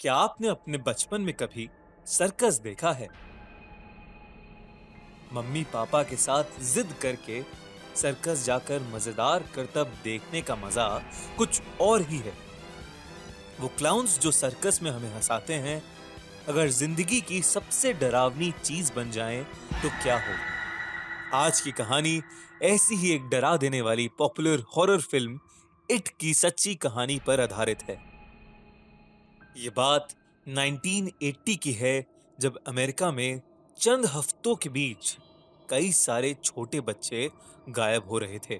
क्या आपने अपने बचपन में कभी सर्कस देखा है? मम्मी पापा के साथ जिद करके सर्कस जाकर मजेदार करतब देखने का मजा कुछ और ही है। वो क्लाउन्स जो सर्कस में हमें हंसाते हैं, अगर जिंदगी की सबसे डरावनी चीज बन जाएं तो क्या हो? आज की कहानी ऐसी ही एक डरा देने वाली पॉपुलर हॉरर फिल्म इट की सच्ची कहानी पर आधारित है। ये बात 1980 की है, जब अमेरिका में चंद हफ्तों के बीच कई सारे छोटे बच्चे गायब हो रहे थे।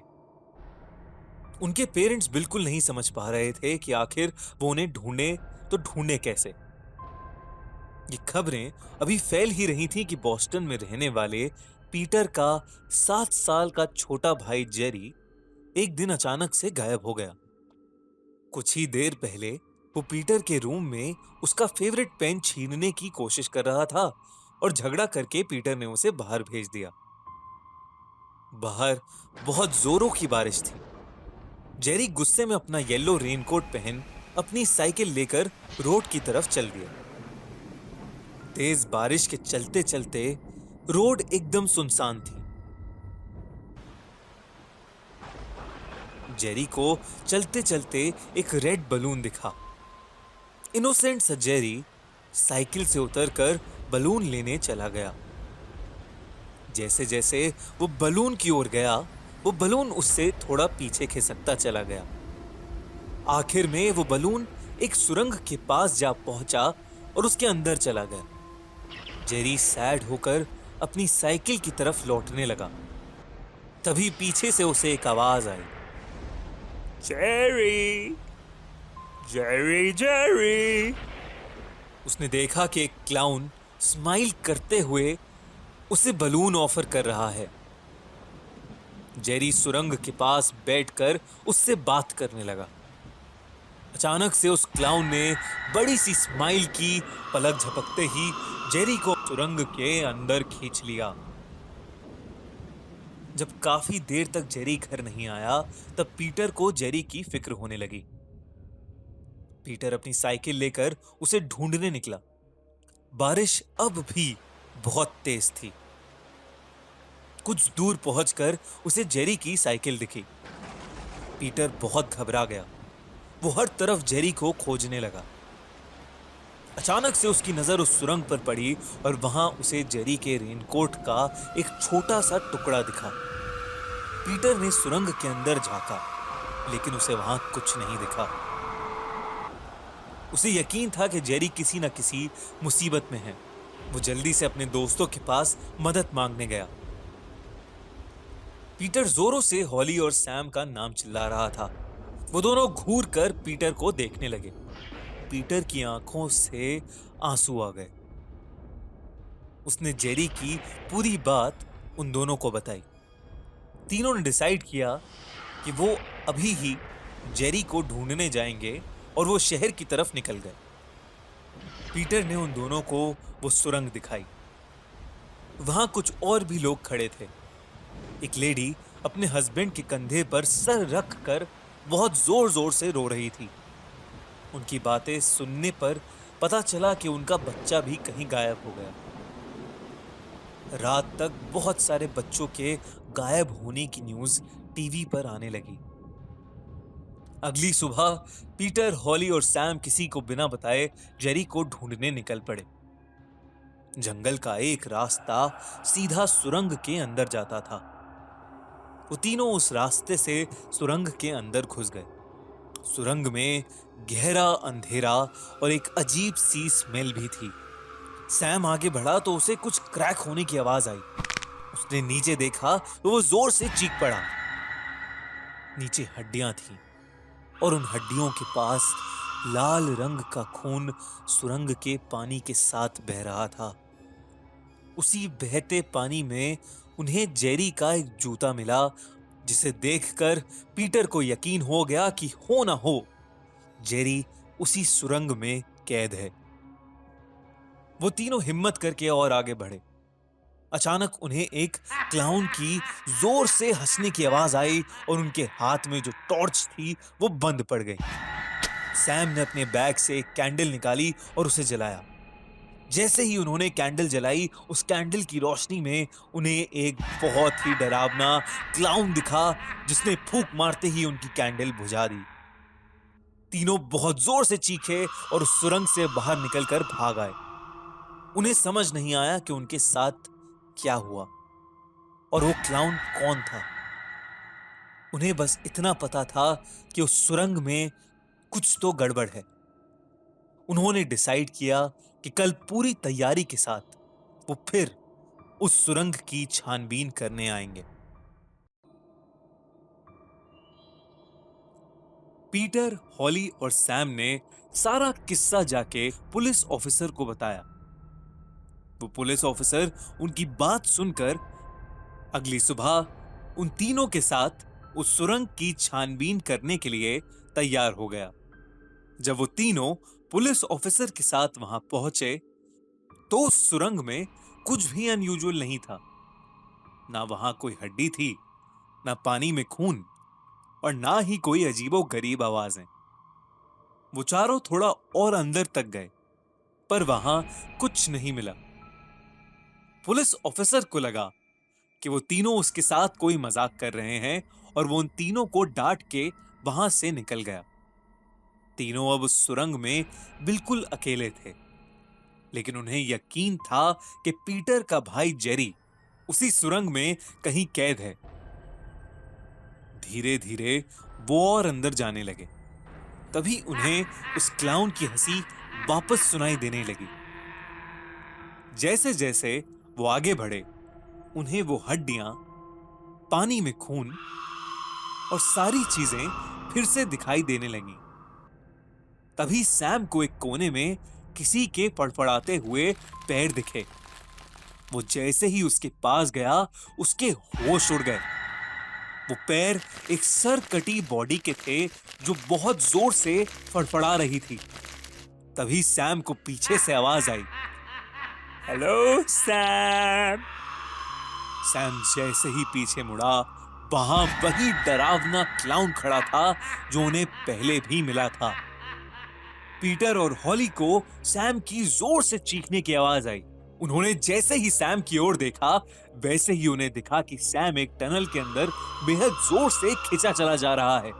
उनके पेरेंट्स बिल्कुल नहीं समझ पा रहे थे कि आखिर वो उन्हें ढूंढे तो ढूंढे कैसे। ये खबरें अभी फैल ही रही थी कि बॉस्टन में रहने वाले पीटर का 7 साल का छोटा भाई जेरी एक दिन अचानक से गायब हो गया। कुछ ही देर पहले वो पीटर के रूम में उसका फेवरेट पेन छीनने की कोशिश कर रहा था और झगड़ा करके पीटर ने उसे बाहर भेज दिया। बाहर बहुत जोरों की बारिश थी। जेरी गुस्से में अपना येलो रेनकोट पहन अपनी साइकिल लेकर रोड की तरफ चल दिया। तेज बारिश के चलते चलते रोड एकदम सुनसान थी। जेरी को चलते चलते एक रेड बलून दिखा। इनोसेंट सा जेरी साइकिल से उतरकर बलून लेने चला गया। जैसे जैसे वो बलून की ओर गया, वो बलून उससे थोड़ा पीछे खिसकता चला गया। आखिर में वो बलून एक सुरंग के पास जा पहुंचा और उसके अंदर चला गया। जेरी सैड होकर अपनी साइकिल की तरफ लौटने लगा। तभी पीछे से उसे एक आवाज आई, जेरी, जेरी, जेरी। उसने देखा कि एक क्लाउन स्माइल करते हुए उसे बलून ऑफर कर रहा है। जेरी सुरंग के पास बैठकर उससे बात करने लगा। अचानक से उस क्लाउन ने बड़ी सी स्माइल की। पलक झपकते ही जेरी को सुरंग के अंदर खींच लिया। जब काफी देर तक जेरी घर नहीं आया, तब पीटर को जेरी की फिक्र होने लगी। पीटर अपनी साइकिल लेकर उसे ढूंढने निकला। बारिश अब भी बहुत तेज थी। कुछ दूर पहुंचकर उसे जेरी की साइकिल दिखी। पीटर बहुत घबरा गया। वो हर तरफ जेरी को खोजने लगा। अचानक से उसकी नजर उस सुरंग पर पड़ी और वहां उसे जेरी के रेनकोट का एक छोटा सा टुकड़ा दिखा। पीटर ने सुरंग के अंदर झांका, लेकिन उसे वहां कुछ नहीं दिखा। उसे यकीन था कि जेरी किसी न किसी मुसीबत में है। वो जल्दी से अपने दोस्तों के पास मदद मांगने गया। पीटर जोरों से हॉली और सैम का नाम चिल्ला रहा था। वो दोनों घूर कर पीटर को देखने लगे। पीटर की आंखों से आंसू आ गए। उसने जेरी की पूरी बात उन दोनों को बताई। तीनों ने डिसाइड किया कि वो अभी ही जेरी को ढूंढने जाएंगे और वो शहर की तरफ निकल गए। पीटर ने उन दोनों को वो सुरंग दिखाई। वहां कुछ और भी लोग खड़े थे। एक लेडी अपने हस्बैंड के कंधे पर सर रख कर बहुत जोर जोर से रो रही थी। उनकी बातें सुनने पर पता चला कि उनका बच्चा भी कहीं गायब हो गया। रात तक बहुत सारे बच्चों के गायब होने की न्यूज टीवी पर आने लगी। अगली सुबह पीटर, हॉली और सैम किसी को बिना बताए जेरी को ढूंढने निकल पड़े। जंगल का एक रास्ता सीधा सुरंग के अंदर जाता था। वो तीनों उस रास्ते से सुरंग के अंदर घुस गए। सुरंग में गहरा अंधेरा और एक अजीब सी स्मेल भी थी। सैम आगे बढ़ा तो उसे कुछ क्रैक होने की आवाज आई। उसने नीचे देखा तो वो जोर से चीख पड़ा। नीचे हड्डियां थीं और उन हड्डियों के पास लाल रंग का खून सुरंग के पानी के साथ बह रहा था। उसी बहते पानी में उन्हें जेरी का एक जूता मिला, जिसे देखकर पीटर को यकीन हो गया कि हो ना हो जेरी उसी सुरंग में कैद है। वो तीनों हिम्मत करके और आगे बढ़े। अचानक उन्हें एक क्लाउन की जोर से हंसने की आवाज आई और उनके हाथ में जो टॉर्च थी वो बंद पड़ गई। सैम ने अपने बैग से एक कैंडल निकाली और उसे जलाया। जैसे ही उन्होंने कैंडल जलाई, उस कैंडल की रोशनी में उन्हें एक बहुत ही डरावना क्लाउन दिखा, जिसने फूंक मारते ही उनकी कैंडल बुझा दी। तीनों बहुत जोर से चीखे और उस सुरंग से बाहर निकलकर भाग आए। उन्हें समझ नहीं आया कि उनके साथ क्या हुआ और वो क्लाउन कौन था। उन्हें बस इतना पता था कि उस सुरंग में कुछ तो गड़बड़ है। उन्होंने डिसाइड किया कि कल पूरी तैयारी के साथ वो फिर उस सुरंग की छानबीन करने आएंगे। पीटर, हॉली और सैम ने सारा किस्सा जाके पुलिस ऑफिसर को बताया। वो पुलिस ऑफिसर उनकी बात सुनकर अगली सुबह उन तीनों के साथ उस सुरंग की छानबीन करने के लिए तैयार हो गया। जब वो तीनों पुलिस ऑफिसर के साथ वहां पहुंचे तो उस सुरंग में कुछ भी अनयूजुअल नहीं था। ना वहां कोई हड्डी थी, ना पानी में खून और ना ही कोई अजीबो गरीब आवाजें। वो चारों थोड़ा और अंदर तक गए, पर वहां कुछ नहीं मिला। पुलिस ऑफिसर को लगा कि वो तीनों उसके साथ कोई मजाक कर रहे हैं और वो उन तीनों को डांट के वहां से निकल गया। तीनों अब उस सुरंग में बिल्कुल अकेले थे, लेकिन उन्हें यकीन था कि पीटर का भाई जेरी उसी सुरंग में कहीं कैद है। धीरे धीरे वो और अंदर जाने लगे। तभी उन्हें उस क्लाउन की हंसी वापस सुनाई देने लगी। जैसे जैसे वो आगे बढ़े, उन्हें वो हड्डियां, पानी में खून और सारी चीजें फिर से दिखाई देने लगी। तभी सैम को एक कोने में किसी के फड़फड़ाते हुए पैर दिखे। वो जैसे ही उसके पास गया, उसके होश उड़ गए। वो पैर एक सर कटी बॉडी के थे जो बहुत जोर से फड़फड़ा रही थी। तभी सैम को पीछे से आवाज आई, हेलो सैम। सैम जैसे ही पीछे मुड़ा, वहां वही डरावना क्लाउन खड़ा था जो उन्हें पहले भी मिला था। पीटर और हॉली को सैम की जोर से चीखने की आवाज आई। उन्होंने जैसे ही सैम की ओर देखा, वैसे ही उन्हें दिखा कि सैम एक टनल के अंदर बेहद जोर से खिंचा चला जा रहा है।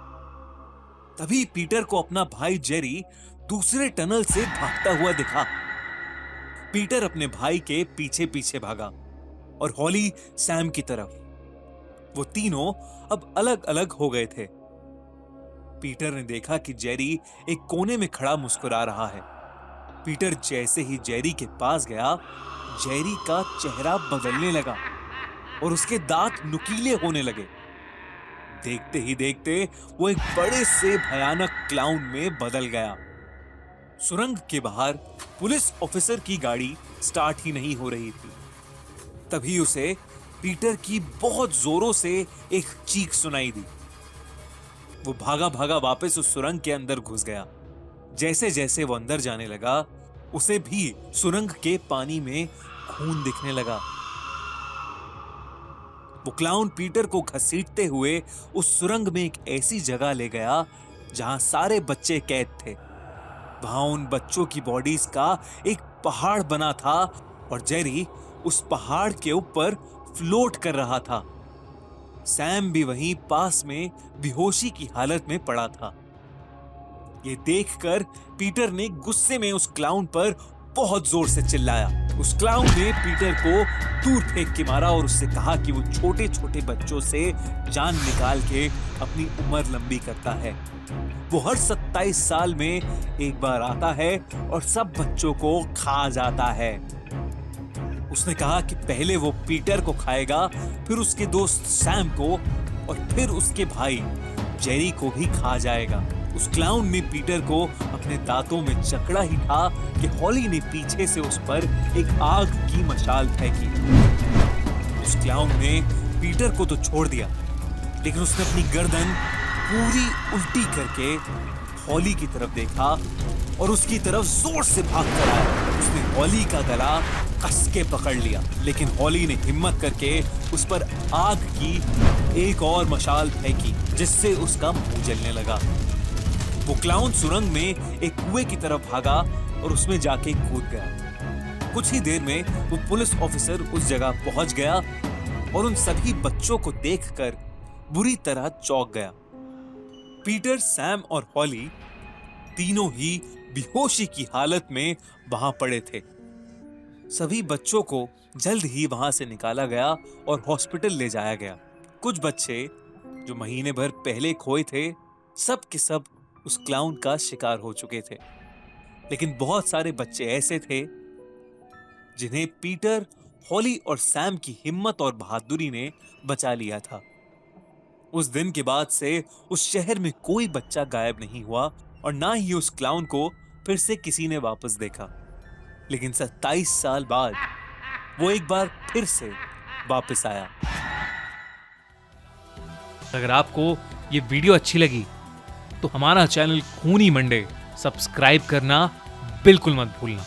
तभी पीटर को अपना भाई जेरी दूसरे टनल से भागता हुआ दिखा। पीटर अपने भाई के पीछे पीछे भागा और हॉली सैम की तरफ। वो तीनों अब अलग अलग हो गए थे। पीटर ने देखा कि जेरी एक कोने में खड़ा मुस्कुरा रहा है। पीटर जैसे ही जेरी के पास गया, जेरी का चेहरा बदलने लगा और उसके दांत नुकीले होने लगे। देखते ही देखते वो एक बड़े से भयानक क्लाउन में बदल गया। सुरंग के बाहर पुलिस ऑफिसर की गाड़ी स्टार्ट ही नहीं हो रही थी। तभी उसे पीटर की बहुत जोरों से एक चीख सुनाई दी। वो भागा भागा वापस उस सुरंग के अंदर घुस गया। जैसे जैसे वो अंदर जाने लगा, उसे भी सुरंग के पानी में खून दिखने लगा। वो क्लाउन पीटर को घसीटते हुए उस सुरंग में एक ऐसी जगह ले गया जहां सारे बच्चे कैद थे। वहां उन बच्चों की बॉडीज का एक पहाड़ बना था और जेरी उस पहाड़ के ऊपर फ्लोट कर रहा था। सैम भी वहीं पास में बेहोशी की हालत में पड़ा था। ये देखकर पीटर ने गुस्से में उस क्लाउन पर बहुत जोर से चिल्लाया। उस क्लाउन ने पीटर को दूर फेंक के मारा और उससे कहा कि वो छोटे छोटे बच्चों से जान निकाल के अपनी उम्र लंबी करता है। वो हर 27 साल में एक बार आता है और सब बच्चों को खा जाता है। उसने कहा कि पहले वो पीटर को खाएगा, फिर उसके दोस्त सैम को और फिर उसके भाई जेरी को भी खा जाएगा। उस क्लाउन ने पीटर को अपने दांतों में जकड़ा ही था कि हॉली ने पीछे से उस पर एक आग की मशाल फेंकी। उस क्लाउन ने पीटर को तो छोड़ दिया, लेकिन उसने अपनी गर्दन पूरी उल्टी करके हॉली की तरफ देखा और उसकी तरफ जोर से भाग कर आया। उसने हॉली का गला कस के पकड़ लिया, लेकिन हॉली ने हिम्मत करके उस पर आग की एक और मशाल फेंकी, जिससे उसका मुंह जलने लगा। वो क्लाउन सुरंग में एक कुएं की तरफ भागा और उसमें जाके कूद गया। कुछ ही देर में वो पुलिस ऑफिसर उस जगह पहुंच गया और उन सभी बच्चों को देखकर बुरी तरह चौंक गया। पीटर, सैम और हॉली तीनों ही बेहोशी की हालत में वहां पड़े थे। सभी बच्चों को जल्द ही वहां से निकाला गया और हॉस्पिटल ले जाया गया। कुछ बच्चे जो महीने भर पहले खोए थे, सब के सब उस क्लाउन का शिकार हो चुके थे। लेकिन बहुत सारे बच्चे ऐसे थे जिन्हें पीटर, हॉली और सैम की हिम्मत और बहादुरी ने बचा लिया था। उस दिन के बाद से उस शहर में कोई बच्चा गायब नहीं हुआ और ना ही उस क्लाउन को फिर से किसी ने वापस देखा। लेकिन 27 साल बाद वो एक बार फिर से वापस आया। अगर आपको ये वीडियो अच्छी लगी तो हमारा चैनल खूनी मंडे सब्सक्राइब करना बिल्कुल मत भूलना।